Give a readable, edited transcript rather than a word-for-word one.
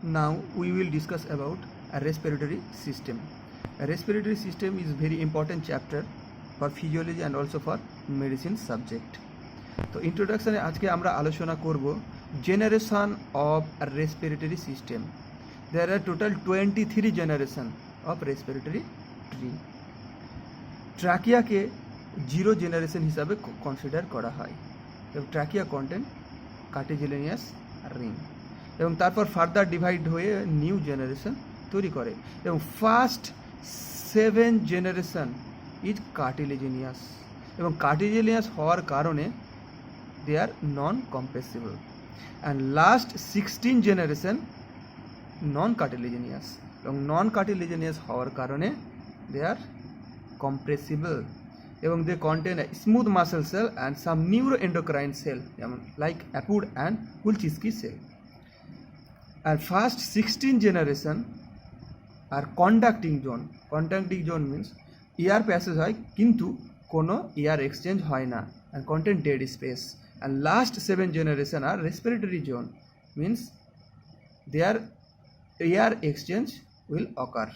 Now we will discuss about a respiratory system. A respiratory system is very important chapter for physiology and also for medicine subject. তো ইন্ট্রোডাকশনে আজকে আমরা আলোচনা করব generation of respiratory system. There are total 23 generation of respiratory tree. ট্রাকিয়াকে zero generation হিসাবে consider করা হয় এবং ট্রাকিয়া কন্টেন কার্টিলেজিনিয়াস রিং এবং তারপর ফার্দার ডিভাইড হয়ে নিউ জেনারেশন তৈরি করে এবং ফার্স্ট 7 জেনারেশন ইজ কার্টিলেজিনিয়াস এবং কার্টিলেজিনিয়াস হওয়ার কারণে they are non compressible and last 16 generation non cartilaginous এবং নন কার্টিলেজিনিয়াস হওয়ার কারণে দে আর compressible এবং they contain a smooth muscle cell and some neuroendocrine cell like Apud and Pulchisky cell. And first 16 generation are conducting zone. Conducting zone means air passes হয় কিন্তু কোনো air exchange হয় না and contain dead space. And last 7 generation are respiratory zone means their air exchange will occur.